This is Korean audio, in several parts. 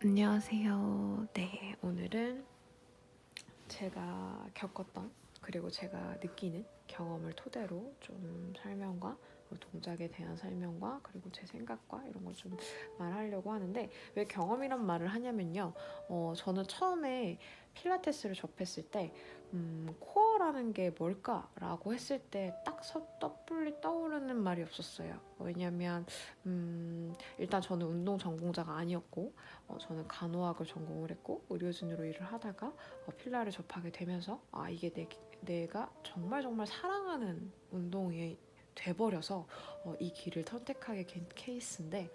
안녕하세요. 네, 오늘은 제가 겪었던 그리고 제가 느끼는 경험을 토대로 좀 설명과 동작에 대한 설명과 그리고 제 생각과 이런 걸 좀 말하려고 하는데, 왜 경험이란 말을 하냐면요. 저는 처음에 필라테스를 접했을 때 코어라는 게 뭘까라고 했을 때 딱 섣불리 떠오르는 말이 없었어요. 왜냐면 일단 저는 운동 전공자가 아니었고, 저는 간호학을 전공을 했고 의료진으로 일을 하다가 필라를 접하게 되면서 이게 내가 정말 정말 사랑하는 운동이 돼버려서 이 길을 선택하게 된 케이스인데,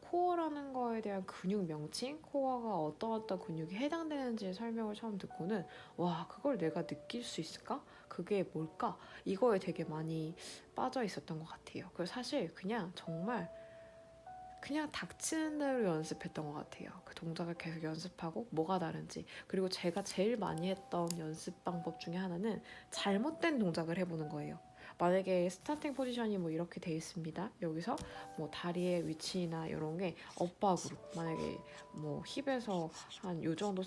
코어라는 거에 대한 근육 명칭, 코어가 어떤 근육이 해당되는지의 설명을 처음 듣고는 와, 그걸 내가 느낄 수 있을까? 그게 뭘까? 이거에 되게 많이 빠져 있었던 것 같아요. 그래서 사실 그냥 정말 그냥 닥치는 대로 연습했던 것 같아요. 그 동작을 계속 연습하고 뭐가 다른지. 그리고 제가 제일 많이 했던 연습 방법 중에 하나는 잘못된 동작을 해보는 거예요. 만약에 스타팅 포지션이 뭐 이렇게 돼 있습니다. 여기서 뭐 다리의 위치나 이런 게 엇박으로, 만약에 뭐 힙에서 한 요 정도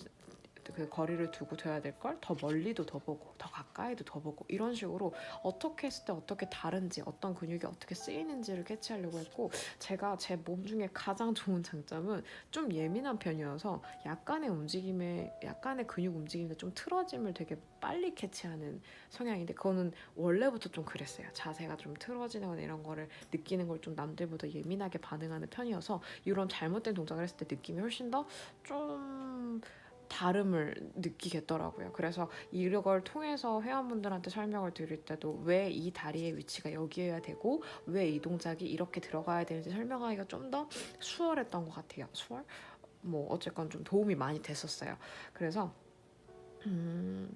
그 거리를 두고 둬야 될 걸 더 멀리도 더 보고 더 가까이도 더 보고, 이런 식으로 어떻게 했을 때 어떻게 다른지, 어떤 근육이 어떻게 쓰이는지를 캐치하려고 했고, 제가 제 몸 중에 가장 좋은 장점은 좀 예민한 편이어서 약간의 근육 움직임에 좀 틀어짐을 되게 빨리 캐치하는 성향인데, 그거는 원래부터 좀 그랬어요. 자세가 좀 틀어지거나 이런 거를 느끼는 걸 좀 남들보다 예민하게 반응하는 편이어서 이런 잘못된 동작을 했을 때 느낌이 훨씬 더좀 다름을 느끼겠더라고요. 그래서 이걸 통해서 회원분들한테 설명을 드릴 때도 왜 이 다리의 위치가 여기여야 되고 왜 이 동작이 이렇게 들어가야 되는지 설명하기가 좀 더 수월했던 것 같아요. 수월? 뭐 어쨌건 좀 도움이 많이 됐었어요. 그래서 음,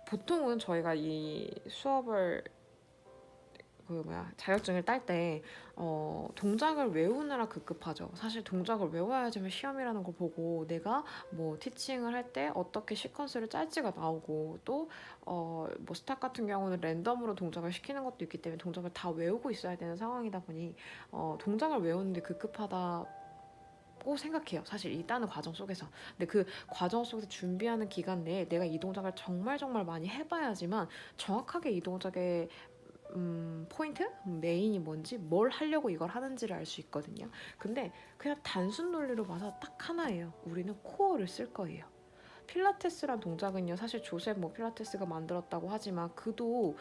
보통은 저희가 이 수업을 자격증을 딸 때 동작을 외우느라 급급하죠. 사실 동작을 외워야지만 시험이라는 걸 보고 내가 뭐 티칭을 할 때 어떻게 시퀀스를 짤지가 나오고, 또 뭐 스탁 같은 경우는 랜덤으로 동작을 시키는 것도 있기 때문에 동작을 다 외우고 있어야 되는 상황이다 보니 동작을 외우는데 급급하다 고 생각해요. 사실 이 따는 과정 속에서. 근데 그 과정 속에서 준비하는 기간 내에 내가 이 동작을 정말 정말 많이 해봐야지만 정확하게 이 동작의 포인트? 메인이 뭔지, 뭘 하려고 이걸 하는지를 알 수 있거든요. 근데 그냥 단순 논리로 봐서 딱 하나예요. 우리는 코어를 쓸 거예요. 필라테스란 동작은요, 사실 조셉 필라테스가 만들었다고 하지만 그도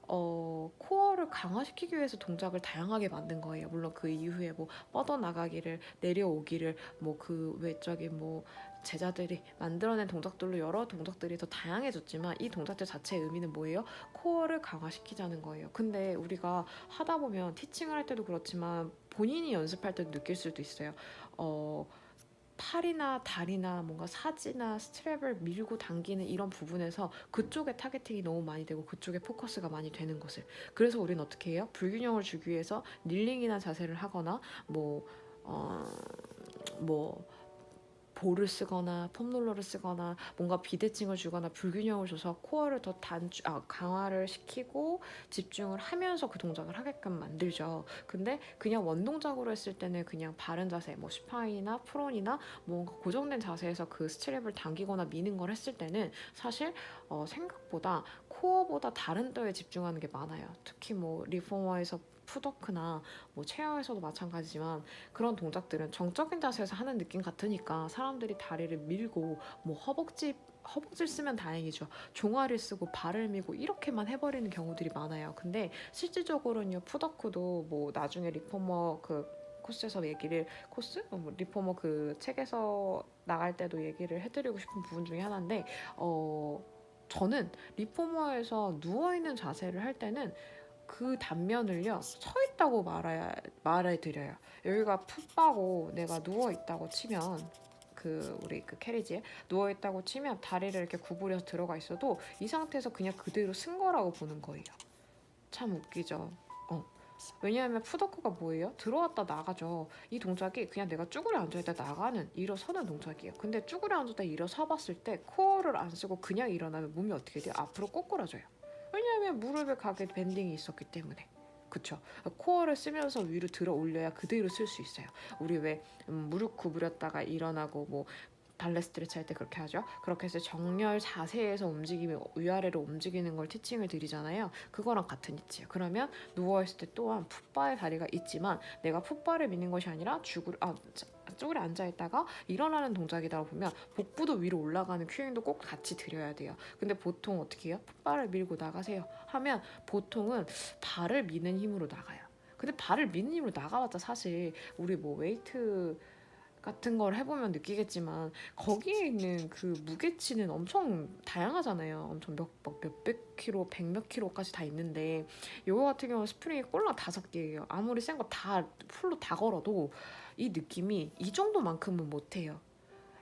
코어를 강화시키기 위해서 동작을 다양하게 만든 거예요. 물론 그 이후에 뭐 뻗어나가기를, 내려오기를, 뭐 그 외적인 뭐 제자들이 만들어낸 동작들로 여러 동작들이 더 다양해졌지만, 이 동작들 자체의 의미는 뭐예요? 코어를 강화시키자는 거예요. 근데 우리가 하다 보면 티칭을 할 때도 그렇지만 본인이 연습할 때도 느낄 수도 있어요. 팔이나 다리나 뭔가 사지나 스트랩을 밀고 당기는 이런 부분에서 그쪽에 타겟팅이 너무 많이 되고 그쪽에 포커스가 많이 되는 것을. 그래서 우리는 어떻게 해요? 불균형을 주기 위해서 닐링이나 자세를 하거나 뭐 어, 뭐 볼을 쓰거나 폼롤러를 쓰거나 뭔가 비대칭을 주거나 불균형을 줘서 코어를 더 강화를 시키고 집중을 하면서 그 동작을 하게끔 만들죠. 근데 그냥 원동작으로 했을 때는 그냥 바른 자세, 뭐 슈파인이나 프론이나 뭔가 고정된 자세에서 그 스트랩을 당기거나 미는 걸 했을 때는 사실 생각보다 코어보다 다른 뼈에 집중하는 게 많아요. 특히 뭐 리포머에서 푸더크나 뭐 체어에서도 마찬가지지만, 그런 동작들은 정적인 자세에서 하는 느낌 같으니까 사람들이 다리를 밀고 뭐 허벅지를 쓰면 다행이죠. 종아리를 쓰고 발을 밀고 이렇게만 해버리는 경우들이 많아요. 근데 실질적으로는요, 푸더크도 뭐 나중에 리포머 그 코스에서 얘기를 리포머 그 책에서 나갈 때도 얘기를 해드리고 싶은 부분 중에 하나인데, 저는 리포머에서 누워있는 자세를 할 때는 그 단면을요, 서 있다고 말해드려요. 여기가 풋바고 내가 누워있다고 치면, 우리 그 캐리지에 누워있다고 치면 다리를 이렇게 구부려서 들어가 있어도 이 상태에서 그냥 그대로 쓴 거라고 보는 거예요. 참 웃기죠. 왜냐하면 푸더크가 뭐예요? 들어왔다 나가죠. 이 동작이 그냥 내가 쭈그려 앉아있다 나가는, 일어서는 동작이에요. 근데 쭈그려 앉았다 일어서 봤을 때 코어를 안 쓰고 그냥 일어나면 몸이 어떻게 돼요? 앞으로 꼬꾸라져요. 왜냐하면 무릎에 가게 밴딩이 있었기 때문에. 그쵸? 코어를 쓰면서 위로 들어 올려야 그대로 쓸 수 있어요. 우리 왜 무릎 구부렸다가 일어나고 뭐 발레 스트레치 할 때 그렇게 하죠. 그렇게 해서 정렬 자세에서 움직임이 위아래로 움직이는 걸 티칭을 드리잖아요. 그거랑 같은 이치예요. 그러면 누워있을 때 또한 풋바의 다리가 있지만 내가 풋바를 미는 것이 아니라 쪼그려 앉아있다가 일어나는 동작이다 보면 복부도 위로 올라가는 큐잉도 꼭 같이 드려야 돼요. 근데 보통 어떻게 해요? 풋바를 밀고 나가세요 하면 보통은 발을 미는 힘으로 나가요. 근데 발을 미는 힘으로 나가봤자 사실 우리 뭐 웨이트 같은 걸 해보면 느끼겠지만 거기에 있는 그 무게치는 엄청 다양하잖아요. 엄청 몇백 킬로, 백 몇 킬로까지 다 있는데 요거 같은 경우는 스프링이 꼴랑 5개예요. 아무리 센 거 다 풀로 다 걸어도 이 느낌이 이 정도만큼은 못해요.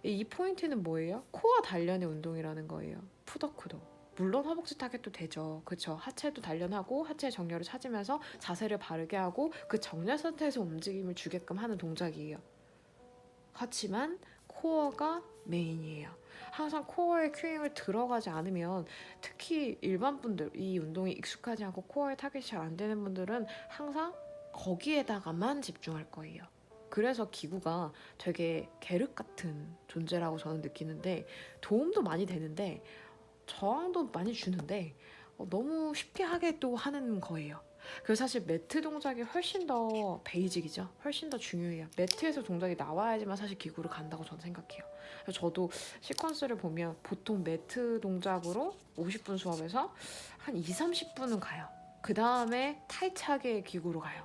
이 포인트는 뭐예요? 코어 단련의 운동이라는 거예요. 푸더크도. 물론 허벅지 타겟도 되죠. 그쵸? 하체도 단련하고 하체의 정렬을 찾으면서 자세를 바르게 하고 그 정렬 상태에서 움직임을 주게끔 하는 동작이에요. 하지만 코어가 메인이에요. 항상 코어에 큐잉을 들어가지 않으면 특히 일반 분들 이 운동이 익숙하지 않고 코어에 타겟이 잘 안 되는 분들은 항상 거기에다가만 집중할 거예요. 그래서 기구가 되게 계륵 같은 존재라고 저는 느끼는데 도움도 많이 되는데 저항도 많이 주는데 너무 쉽게 하게 또 하는 거예요. 그래서 사실 매트 동작이 훨씬 더 베이직이죠. 훨씬 더 중요해요. 매트에서 동작이 나와야지만 사실 기구를 간다고 저는 생각해요. 그래서 저도 시퀀스를 보면 보통 매트 동작으로 50분 수업에서 한 2, 30분은 가요. 그 다음에 타이트하게 기구로 가요.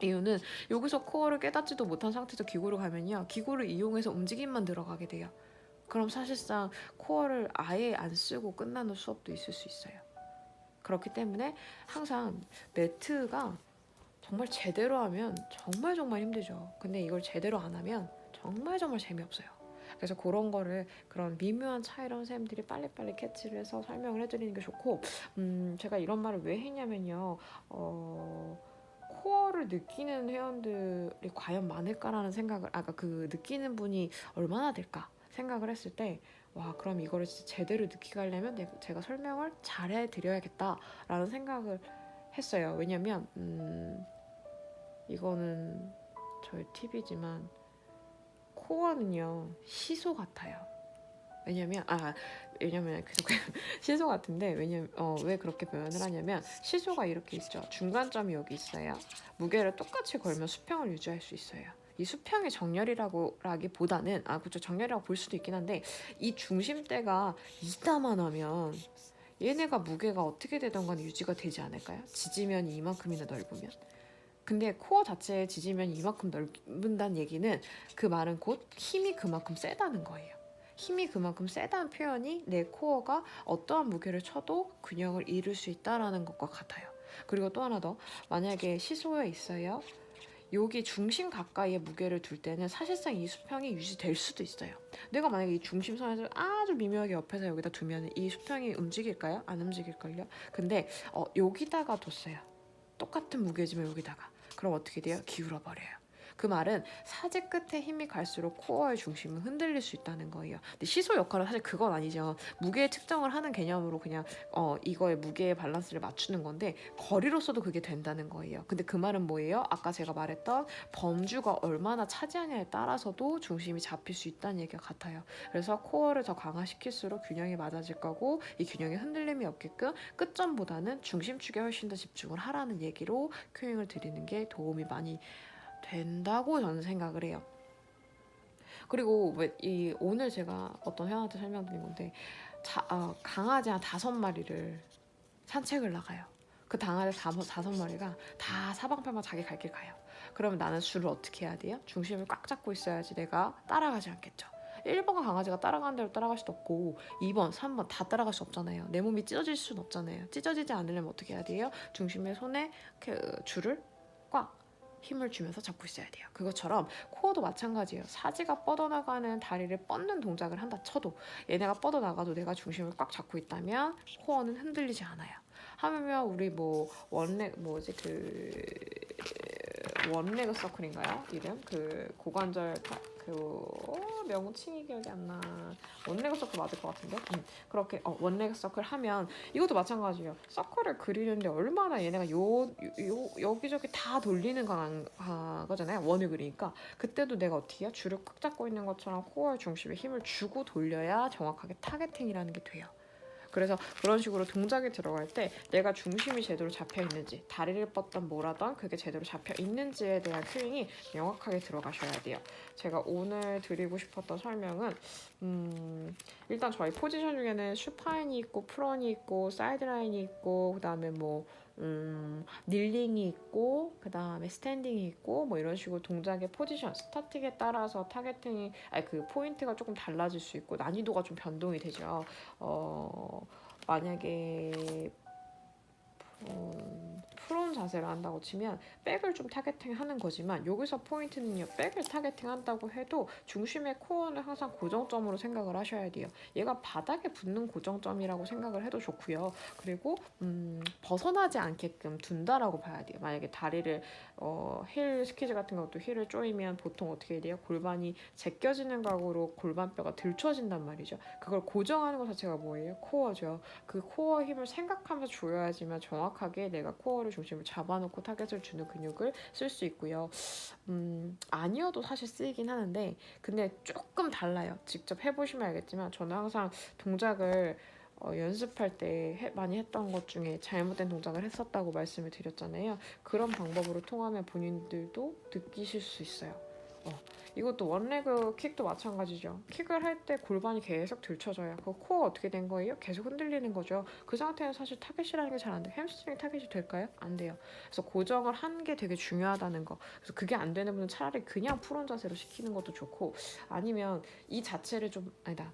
이유는 여기서 코어를 깨닫지도 못한 상태에서 기구로 가면요. 기구를 이용해서 움직임만 들어가게 돼요. 그럼 사실상 코어를 아예 안 쓰고 끝나는 수업도 있을 수 있어요. 그렇기 때문에 항상 매트가 정말 제대로 하면 정말 정말 힘들죠. 근데 이걸 제대로 안 하면 정말 정말 재미없어요. 그래서 그런 거를 그런 미묘한 차이런 선생님들이 빨리빨리 캐치를 해서 설명을 해드리는 게 좋고 제가 이런 말을 왜 했냐면요. 코어를 느끼는 회원들이 과연 많을까라는 생각을 아까 그 느끼는 분이 얼마나 될까 생각을 했을 때 와 그럼 이거를 진짜 제대로 느끼게 하려면 제가 설명을 잘 해드려야겠다라는 생각을 했어요. 왜냐면 이거는 저의 팁이지만 코어는요 시소 같아요. 왜냐면 계속 시소 같은데 왜 그렇게 표현을 하냐면 시소가 이렇게 있죠. 중간점이 여기 있어요. 무게를 똑같이 걸면 수평을 유지할 수 있어요. 이 수평의 정렬이라기보다는 그렇죠. 정렬이라고 볼 수도 있긴 한데 이 중심대가 이따만하면 얘네가 무게가 어떻게 되던 간에 유지가 되지 않을까요? 지지면이 이만큼이나 넓으면. 근데 코어 자체의 지지면이 이만큼 넓은다는 얘기는 그 말은 곧 힘이 그만큼 세다는 거예요. 힘이 그만큼 세다는 표현이 내 코어가 어떠한 무게를 쳐도 균형을 이룰 수 있다는 것과 같아요. 그리고 또 하나 더, 만약에 시소에 있어요. 여기 중심 가까이에 무게를 둘 때는 사실상 이 수평이 유지될 수도 있어요. 내가 만약에 이 중심선에서 아주 미묘하게 옆에서 여기다 두면 이 수평이 움직일까요? 안 움직일걸요? 근데 여기다가 뒀어요. 똑같은 무게지만 여기다가. 그럼 어떻게 돼요? 기울어 버려요. 그 말은 사지 끝에 힘이 갈수록 코어의 중심은 흔들릴 수 있다는 거예요. 근데 시소 역할은 사실 그건 아니죠. 무게 측정을 하는 개념으로 그냥 이거의 무게의 밸런스를 맞추는 건데 거리로서도 그게 된다는 거예요. 근데 그 말은 뭐예요? 아까 제가 말했던 범주가 얼마나 차지하냐에 따라서도 중심이 잡힐 수 있다는 얘기가 같아요. 그래서 코어를 더 강화시킬수록 균형이 맞아질 거고 이 균형에 흔들림이 없게끔 끝점보다는 중심축에 훨씬 더 집중을 하라는 얘기로 큐잉을 드리는 게 도움이 많이 된다고 저는 생각을 해요. 그리고 오늘 제가 어떤 회원한테 설명드린 건데 강아지 한 5마리를 산책을 나가요. 그 강아지 5마리가 다 사방팔방 자기 갈 길 가요. 그러면 나는 줄을 어떻게 해야 돼요? 중심을 꽉 잡고 있어야지 내가 따라가지 않겠죠. 1번 강아지가 따라가는 대로 따라갈 수도 없고 2번, 3번 다 따라갈 수 없잖아요. 내 몸이 찢어질 수는 없잖아요. 찢어지지 않으려면 어떻게 해야 돼요? 중심의 손에 줄을 꽉 힘을 주면서 잡고 있어야 돼요. 그것처럼 코어도 마찬가지예요. 사지가 뻗어나가는 다리를 뻗는 동작을 한다 쳐도 얘네가 뻗어나가도 내가 중심을 꽉 잡고 있다면 코어는 흔들리지 않아요. 하면 우리 원레그 서클인가요? 이름? 그 고관절 명칭이 기억이 안 나. 원레그 서클 맞을 것 같은데? 그렇게 원레그 서클 하면 이것도 마찬가지예요. 서클을 그리는데 얼마나 얘네가 여기저기 다 돌리는 거잖아요. 원을 그리니까 그때도 내가 어떻게 해요? 줄을 꽉 잡고 있는 것처럼 코어의 중심에 힘을 주고 돌려야 정확하게 타겟팅이라는 게 돼요. 그래서 그런 식으로 동작이 들어갈 때 내가 중심이 제대로 잡혀 있는지, 다리를 뻗던 뭐라던 그게 제대로 잡혀 있는지에 대한 큐잉이 명확하게 들어가셔야 돼요. 제가 오늘 드리고 싶었던 설명은 일단 저희 포지션 중에는 슈파인이 있고 프론이 있고 사이드라인이 있고 그다음에 닐링이 있고 그다음에 스탠딩이 있고 뭐 이런 식으로 동작의 포지션 스타틱에 따라서 타겟팅이 그 포인트가 조금 달라질 수 있고 난이도가 좀 변동이 되죠. 만약에 프론 자세를 한다고 치면 백을 좀 타겟팅 하는 거지만 여기서 포인트는요, 백을 타겟팅 한다고 해도 중심의 코어는 항상 고정점으로 생각을 하셔야 돼요. 얘가 바닥에 붙는 고정점이라고 생각을 해도 좋고요. 그리고 벗어나지 않게끔 둔다라고 봐야 돼요. 만약에 다리를 힐 스키즈 같은 것도 힐을 조이면 보통 어떻게 돼요? 골반이 제껴지는 각으로 골반뼈가 들쳐진단 말이죠. 그걸 고정하는 것 자체가 뭐예요? 코어죠. 그 코어 힘을 생각하면서 조여야지만 정확하게 내가 코어를 중심을 잡아놓고 타겟을 주는 근육을 쓸 수 있고요. 아니어도 사실 쓰이긴 하는데 근데 조금 달라요. 직접 해보시면 알겠지만 저는 항상 동작을 연습할 때 많이 했던 것 중에 잘못된 동작을 했었다고 말씀을 드렸잖아요. 그런 방법으로 통하면 본인들도 느끼실 수 있어요. 이것도 원레그 킥도 마찬가지죠. 킥을 할 때 골반이 계속 들쳐져요. 그 코어 어떻게 된 거예요? 계속 흔들리는 거죠. 그 상태는 사실 타겟이라는 게 잘 안 돼요. 햄스트링 타겟이 될까요? 안 돼요. 그래서 고정을 하는 게 되게 중요하다는 거. 그래서 그게 안 되는 분은 차라리 그냥 프론 자세로 시키는 것도 좋고 아니면 이 자체를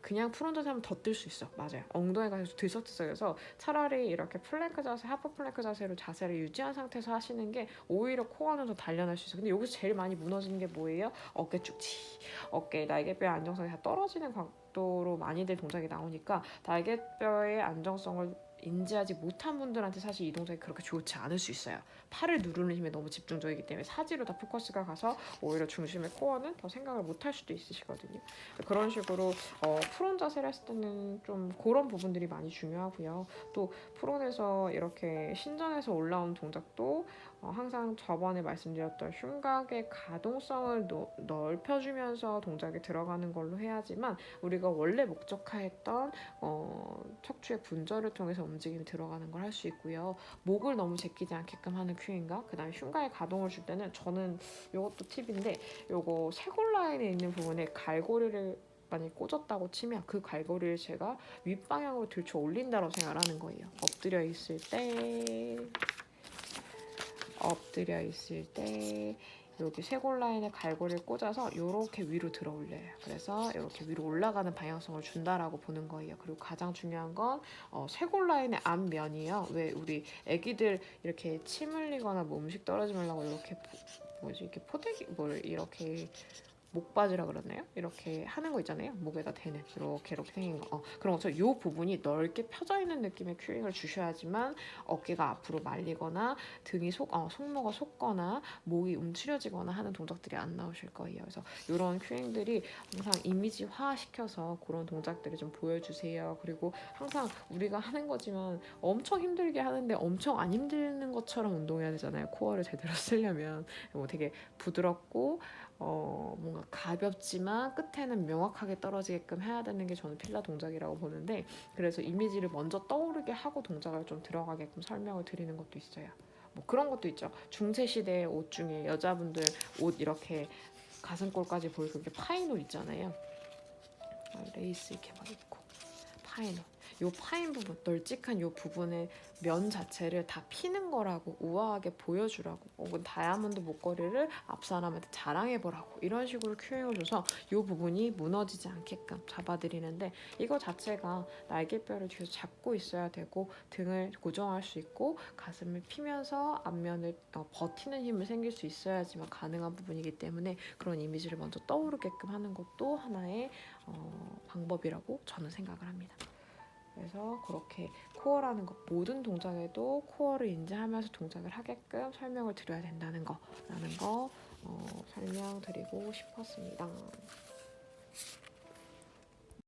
그냥 프론 자세 하면 더 뜰 수 있어. 맞아요. 엉덩이가 계속 들썩들썩해서 차라리 이렇게 플랭크 자세, 하프 플랭크 자세로 자세를 유지한 상태에서 하시는 게 오히려 코어는 더 단련할 수 있어요. 근데 여기서 제일 많이 무너지는 게 뭐예요? 어깨 축치. 어깨 날개뼈의 안정성이 다 떨어지는 각도로 많이들 동작이 나오니까 날개뼈의 안정성을 인지하지 못한 분들한테 사실 이 동작이 그렇게 좋지 않을 수 있어요. 팔을 누르는 힘에 너무 집중적이기 때문에 사지로 다 포커스가 가서 오히려 중심의 코어는 더 생각을 못할 수도 있으시거든요. 그런 식으로 프론 자세를 했을 때는 좀 그런 부분들이 많이 중요하고요. 또 프론에서 이렇게 신전에서 올라온 동작도 항상 저번에 말씀드렸던 흉곽의 가동성을 넓혀주면서 동작이 들어가는 걸로 해야지만 우리가 원래 목적화했던 척추의 분절을 통해서 움직임이 들어가는 걸 할 수 있고요. 목을 너무 제끼지 않게끔 하는 큐인가? 그 다음에 흉곽에 가동을 줄 때는 저는 이것도 팁인데 요거 쇄골 라인에 있는 부분에 갈고리를 많이 꽂았다고 치면 그 갈고리를 제가 윗방향으로 들쳐 올린다고 생각하는 거예요. 엎드려 있을 때 여기 쇄골 라인에 갈고리를 꽂아서 이렇게 위로 들어 올려요. 그래서 이렇게 위로 올라가는 방향성을 준다라고 보는 거예요. 그리고 가장 중요한 건 쇄골 라인의 앞면이요. 왜 우리 애기들 이렇게 침 흘리거나 뭐 음식 떨어지지 말라고 이렇게 이렇게 포대기 이렇게 목바지라 그러나요? 이렇게 하는 거 있잖아요. 목에다 대는 이렇게 생긴 거. 그런 것처럼 이 부분이 넓게 펴져 있는 느낌의 큐잉을 주셔야지만 어깨가 앞으로 말리거나 등이 손모가 솟거나 목이 움츠려지거나 하는 동작들이 안 나오실 거예요. 그래서 이런 큐잉들이 항상 이미지화 시켜서 그런 동작들을 좀 보여주세요. 그리고 항상 우리가 하는 거지만 엄청 힘들게 하는데 엄청 안 힘드는 것처럼 운동해야 되잖아요. 코어를 제대로 쓰려면 되게 부드럽고 뭔가 가볍지만 끝에는 명확하게 떨어지게끔 해야 되는 게 저는 필라 동작이라고 보는데 그래서 이미지를 먼저 떠오르게 하고 동작을 좀 들어가게끔 설명을 드리는 것도 있어요. 뭐 그런 것도 있죠. 중세시대의 옷 중에 여자분들 옷 이렇게 가슴골까지 보이고 이렇게 파인 옷 있잖아요. 레이스 이렇게 막 있고 파인 옷. 요 파인 부분, 널찍한 요 부분의 면 자체를 다 피는 거라고 우아하게 보여주라고 혹은 다이아몬드 목걸이를 앞 사람한테 자랑해보라고 이런 식으로 큐잉을 줘서 요 부분이 무너지지 않게끔 잡아드리는데 이거 자체가 날개뼈를 뒤에서 잡고 있어야 되고 등을 고정할 수 있고 가슴을 피면서 앞면을 버티는 힘을 생길 수 있어야지만 가능한 부분이기 때문에 그런 이미지를 먼저 떠오르게끔 하는 것도 하나의 방법이라고 저는 생각을 합니다. 그래서 그렇게 코어라는 것 모든 동작에도 코어를 인지하면서 동작을 하게끔 설명을 드려야 된다는 거라는 거 설명드리고 싶었습니다.